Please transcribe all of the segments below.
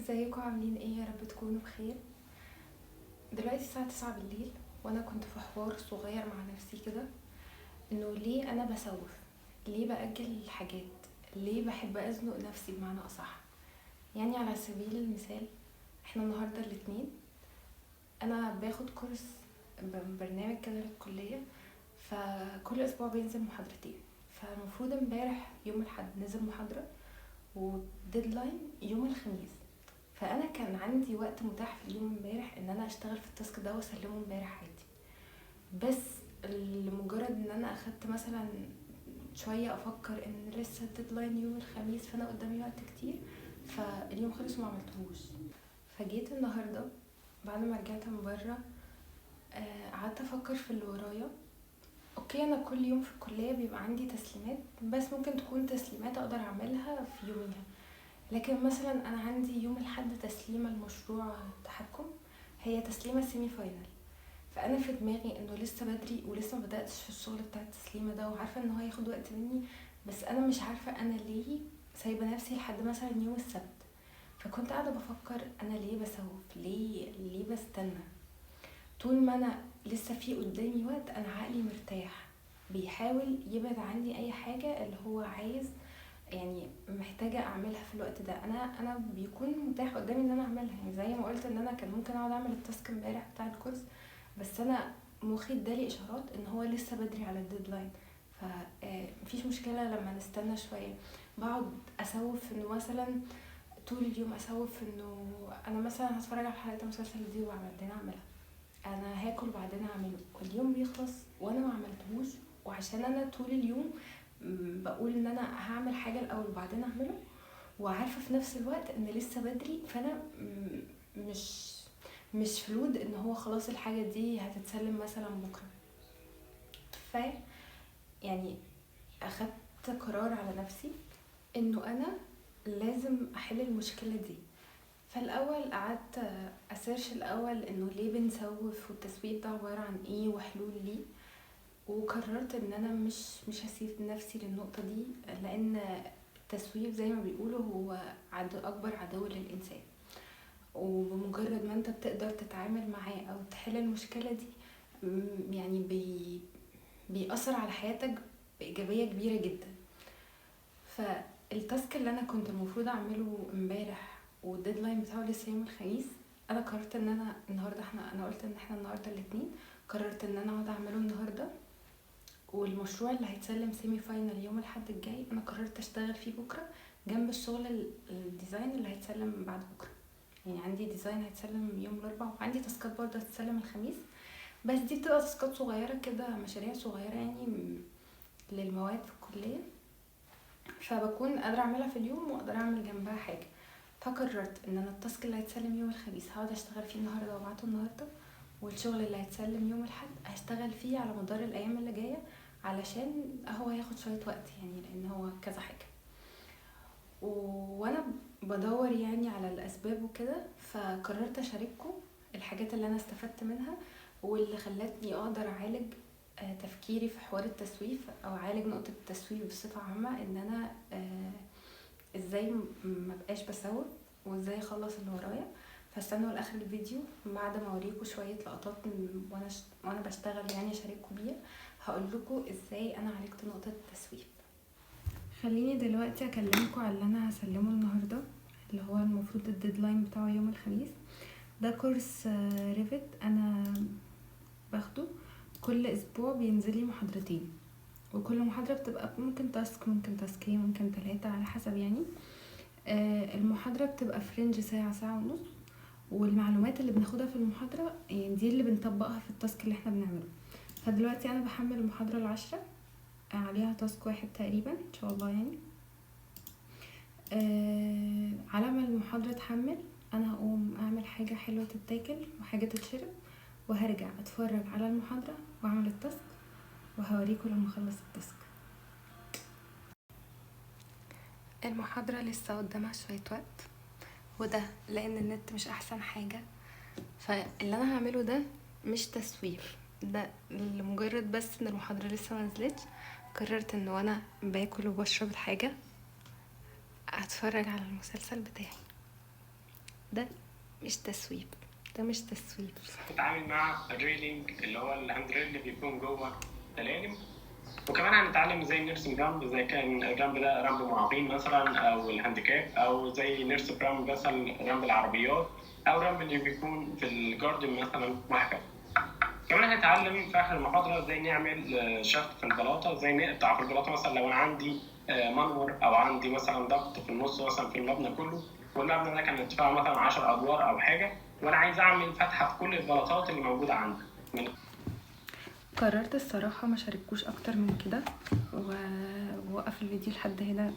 ازيكم عاملين ايه؟ يا رب تكونوا بخير. دلوقتي الساعة 9 بالليل وانا كنت في حوار صغير مع نفسي كده، انه ليه انا بسوف، ليه بأجل الحاجات، ليه بحب ازنق نفسي بمعنى اصح. يعني على سبيل المثال، احنا النهاردة الاثنين، انا باخد كورس برنامج كده للكلية، فكل اسبوع بينزل محاضرتين. فالمفروض امبارح يوم الاحد نزل محاضرة وديدلاين يوم الخميس. فانا كان عندي وقت متاح في اليوم امبارح ان انا اشتغل في التاسك ده واسلمه امبارح عادي، بس لمجرد ان انا اخدت مثلا شويه افكر ان لسه الديدلاين يوم الخميس فانا قدامي وقت كتير، فاليوم خلص وما عملتهوش. فجيت النهارده بعد ما رجعت من بره، قعدت افكر في اللي ورايا. اوكي، انا كل يوم في الكليه بيبقى عندي تسليمات، بس ممكن تكون تسليمات اقدر اعملها في يوميها. لكن مثلا انا عندي يوم الاحد تسليمه المشروع التحكم، هي تسليمه سيمي فاينل. فانا في دماغي انه لسه بدري ولسه ما بداتش في الشغل بتاع التسليمه ده، وعارفه ان هو هياخد وقت مني، بس انا مش عارفه انا ليه سايبه نفسي لحد مثلا يوم السبت. فكنت قاعده بفكر انا ليه بسوف، ليه بستنى طول ما انا لسه في قدامي وقت. انا عقلي مرتاح، بيحاول يبعد عني اي حاجه اللي هو عايز، يعني محتاجه اعملها في الوقت ده. انا بيكون متاح قدامي ان انا اعملها، يعني زي ما قلت ان انا كان ممكن اقعد اعمل التاسك امبارح بتاع الكورس، بس انا مخي ادالي اشارات ان هو لسه بدري على الديدلاين. فمفيش مشكله لما نستنى شويه. بقعد اسوف انه مثلا طول اليوم اسوف انه انا مثلا هتفرج على حلقه المسلسل دي وبعدين اعملها، انا هاكل بعدين اعمله، واليوم بيخلص وانا ما عملتهوش. وعشان انا طول اليوم بقول ان انا هعمل حاجه الاول وبعدين اعمله، وعارفه في نفس الوقت ان لسه بدري، فانا مش فلود ان هو خلاص الحاجه دي هتتسلم مثلا بكره. ف يعني اخدت قرار على نفسي انه انا لازم احل المشكله دي. فالاول قعدت اسيرش الاول انه ليه بنسوف والتسويف ده عباره عن ايه وحلول ليه، وقررت ان انا مش هسيب نفسي للنقطه دي، لان التسويف زي ما بيقولوا هو اكبر عدو للانسان. وبمجرد ما انت بتقدر تتعامل معاه او تحل المشكله دي، يعني بيأثر على حياتك بإيجابية كبيرة جدا. فالتاسك اللي انا كنت المفروض اعمله امبارح والديدلاين بتاعه لسه يوم الخميس، انا قررت ان انا النهارده انا قلت ان احنا النهارده الاثنين، قررت ان انا اقعد اعمله النهارده. والمشروع اللي هيتسلم سيمي فاينل يوم الاحد الجاي انا قررت اشتغل فيه بكره جنب الشغل الديزاين اللي هيتسلم بعد بكره. يعني عندي ديزاين هيتسلم يوم الاربعاء، وعندي تاسكات برضه هتتسلم الخميس، بس دي بتبقى تاسكات صغيره كده، مشاريع صغيره يعني للمواد في الكليه، فبكون قادره اعملها في اليوم واقدر اعمل جنبها حاجه. فقررت ان انا التاسك اللي هيتسلم يوم الخميس هقعد اشتغل فيه النهارده وابعته النهارده، والشغل اللي هيتسلم يوم الاحد هشتغل فيه على مدار الايام اللي جايه، علشان هو هياخد شويه وقت يعني، لان هو كذا حاجه. وانا بدور يعني على الاسباب وكده، فقررت اشارككم الحاجات اللي انا استفدت منها واللي خلتني اقدر اعالج تفكيري في حوار التسويف، او اعالج نقطة التسويف بصفة عامة، ان انا ازاي ما بقاش بسوف وازاي اخلص اللي ورايا. فاستنوا لاخر الفيديو بعد ما اوريكم شوية لقطات وانا بشتغل يعني اشارككم بيها، هقول لكم ازاي انا عالجت نقطة التسويف. خليني دلوقتي اكلمكم على اللي انا هسلمه النهارده، اللي هو المفروض الديدلاين بتاعه يوم الخميس. ده كورس ريفت انا باخده كل اسبوع، بينزل لي محاضرتين، وكل محاضرة بتبقى ممكن تاسك، ممكن تاسكين، ممكن 3 على حسب يعني. المحاضرة بتبقى في رينج ساعة، ساعة ونص، والمعلومات اللي بناخدها في المحاضرة يعني دي اللي بنطبقها في التاسك اللي احنا بنعمله. فدلوقتي انا بحمل المحاضرة 10، عليها تاسك واحد تقريبا ان شاء الله يعني. على ما المحاضرة تحمل انا هقوم اعمل حاجة حلوة تتاكل وحاجة تتشرب، وهرجع اتفرج على المحاضرة واعمل التاسك، وهوريكم لما اخلص التاسك. المحاضرة لسه قدامها شوية وقت، وده لان النت مش احسن حاجة. فاللي انا هعمله ده مش تسويف، ده لمجرد بس ان المحاضرة لسه منزلتش، قررت ان وانا باكل وبشرب الحاجة هتفرج على المسلسل بتاعي. ده مش تسويف، ده مش تسويف. هنتعامل مع الريلينج اللي هو الهاند ريل اللي بيكون جوه سلالم، وكمان هنتعلم ازاي نرسم رامب، زي كان الرامب ده رامب معاقين مثلا او الهانديكاب، او زي نرسم رامب مثلا رامب العربيات، او رامب اللي بيكون في الجاردن مثلا، وهكذا. كمان هنتعلم في اخر المحاضره ازاي نعمل شفط في البلاطه، ازاي نقطع في البلاطه مثلا لو انا عندي منور او عندي مثلا ضغط في النص مثلا في المبنى كله، والمبنى ده كان ارتفاعه مثلا 10 ادوار او حاجه، وانا عايز اعمل فتحه في كل البلاطات اللي موجوده عندي. قررت الصراحة ما شاركوش اكتر من كده، ووقف الفيديو لحد هنا.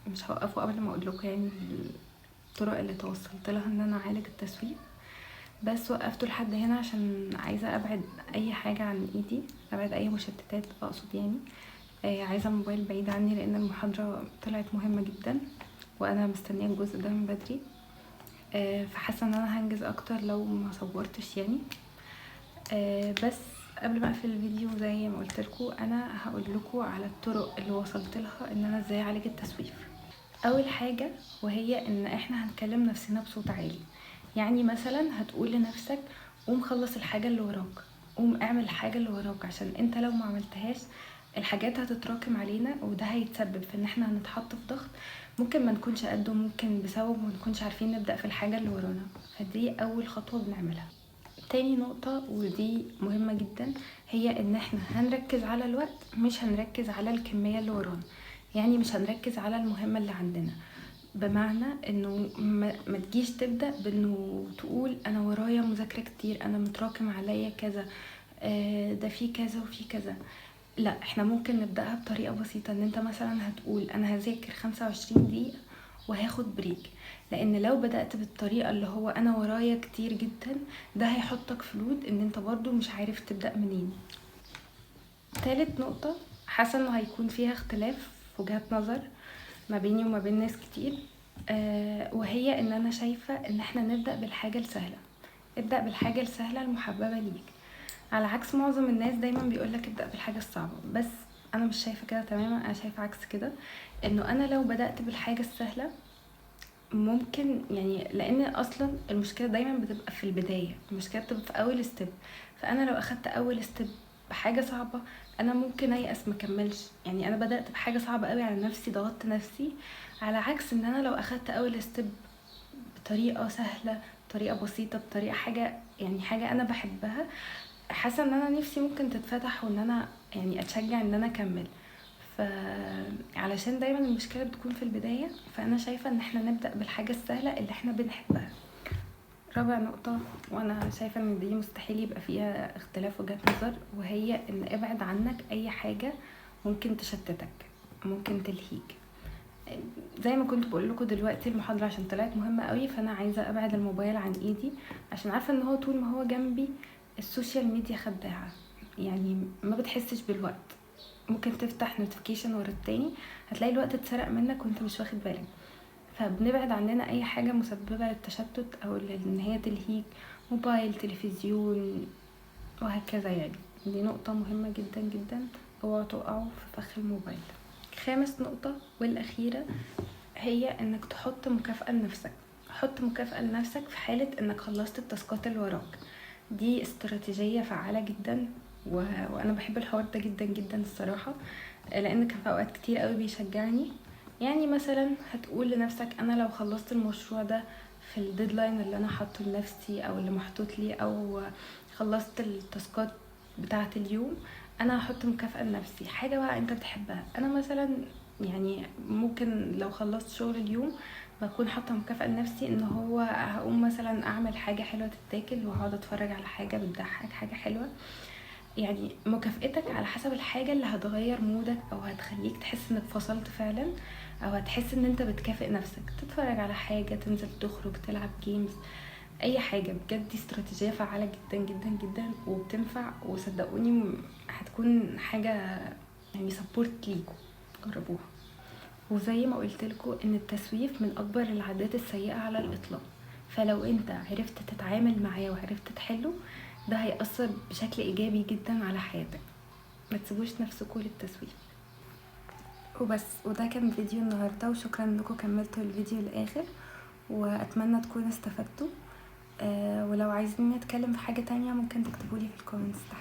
مش هوقفه قبل ما اقول لكم يعني الطرق اللي توصلت لها ان انا اعالج التسويف، بس وقفته لحد هنا عشان عايزة ابعد اي حاجة عن ايدي، ابعد اي مشتتات اقصد يعني. عايزة الموبايل بعيد عني لان المحاضرة طلعت مهمة جدا وانا مستنية الجزء ده من بدري. فحاسة ان انا هنجز اكتر لو ما صورتش يعني. بس قبل ما اقفل الفيديو زي ما قلت لكم، انا هقول لكم على الطرق اللي وصلت لها ان انا ازاي اعالج التسويف. اول حاجه وهي ان احنا هنكلم نفسنا بصوت عالي. يعني مثلا هتقول لنفسك قوم خلص الحاجه اللي وراك، قوم اعمل الحاجه اللي وراك، عشان انت لو ما عملتهاش الحاجات هتتراكم علينا، وده هيتسبب في ان احنا هنتحط في ضغط ممكن ما نكونش قده، ممكن بسبب ما نكونش عارفين نبدا في الحاجه اللي ورانا. فدي اول خطوه بنعملها. تاني نقطة ودي مهمة جدا، هي ان احنا هنركز على الوقت، مش هنركز على الكمية اللي ورانا. يعني مش هنركز على المهمة اللي عندنا، بمعنى انه ما تجيش تبدأ بانه تقول انا ورايا مذاكرة كتير، انا متراكم عليا كذا، ده في كذا وفي كذا. لا، احنا ممكن نبدأها بطريقة بسيطة، ان انت مثلا هتقول انا هذاكر 25 دقيقة وهاخد بريك. لان لو بدأت بالطريقة اللي هو انا ورايا كتير جدا، ده هيحطك في لود ان انت برضو مش عارف تبدأ منين. تالت نقطة حاسة انه هيكون فيها اختلاف في وجهات نظر ما بيني وما بين ناس كتير، وهي ان انا شايفة ان احنا نبدأ بالحاجة السهلة. ابدأ بالحاجة السهلة المحببة ليك، على عكس معظم الناس دايما بيقولك ابدأ بالحاجة الصعبة. بس انا مش شايفة كده تماما، انا شايفة عكس كده، انه انا لو بدأت بالحاجة السهلة ممكن يعني، لان اصلا المشكلة دايما بتبقى في البداية، المشكلة بتبقى في اول ستيب. فانا لو اخدت اول ستيب بحاجة صعبة انا ممكن ايأس مكملش. يعني انا بدأت بحاجة صعبة قوي على نفسي، ضغطت نفسي، على عكس ان انا لو اخدت اول ستيب بطريقة سهلة، بطريقة بسيطة، بطريقة حاجة يعني حاجة انا بحبها، حاسه ان انا نفسي ممكن تتفتح وان انا يعني اتشجع ان انا اكمل. علشان دايما المشكله بتكون في البدايه، فانا شايفه ان احنا نبدا بالحاجه السهله اللي احنا بنحبها. رابع نقطه، وانا شايفه ان دي مستحيل يبقى فيها اختلاف وجهات نظر، وهي ان ابعد عنك اي حاجه ممكن تشتتك، ممكن تلهيك. زي ما كنت بقول لكم دلوقتي، المحاضره عشان طلعت مهمه قوي، فانا عايزه ابعد الموبايل عن ايدي، عشان عارفه ان هو طول ما هو جنبي السوشيال ميديا خداعه، يعني ما بتحسش بالوقت. ممكن تفتح نوتيفيكيشن ورا التاني هتلاقي الوقت اتسرق منك وانت مش واخد بالك. فبنبعد عننا اي حاجه مسببه للتشتت او ان هي تلهيك، موبايل، تلفزيون، وهكذا. يعني دي نقطه مهمه جدا جدا، اوعوا تقعوا في فخ الموبايل. خامس نقطه والاخيره، هي انك تحط مكافأة لنفسك. حط مكافأة لنفسك في حالة انك خلصت التاسكات اللي وراك. دي استراتيجية فعالة جدا، وانا بحب الحوار ده جدا جدا الصراحة، لان كان في اوقات كتير قوي بيشجعني. يعني مثلا هتقول لنفسك انا لو خلصت المشروع ده في الديدلاين اللي انا حاطه لنفسي او اللي محطوط لي، او خلصت التاسكات بتاعه اليوم، انا هحط مكافأة لنفسي، حاجة بقى انت بتحبها. انا مثلا يعني ممكن لو خلصت شغل اليوم بكون حاطه مكافأة لنفسي ان هو هقوم مثلا اعمل حاجه حلوه تتاكل واقعد اتفرج على حاجه بتضحك، حاجه حلوه. يعني مكافئتك على حسب الحاجه اللي هتغير مودك او هتخليك تحس انك فصلت فعلا، او هتحس ان انت بتكافئ نفسك. تتفرج على حاجه، تنزل تخرج، تلعب جيمز، اي حاجه. بجد دي استراتيجيه فعاله جدا جدا جدا وبتنفع، وصدقوني هتكون حاجه يعني سبورت ليكوا. جربوها. وزي ما قلت لكم ان التسويف من اكبر العادات السيئة على الاطلاق، فلو انت عرفت تتعامل معاه وعرفت تحله، ده هيأثر بشكل ايجابي جدا على حياتك. ما تسيبوش نفسكم للتسويف. وبس، وده كان فيديو النهاردة، وشكرا انكم كملتوا الفيديو للاخر، واتمنى تكونوا استفدتوا. ولو عايزين نتكلم في حاجة تانية ممكن تكتبولي في الكومنتس تحت.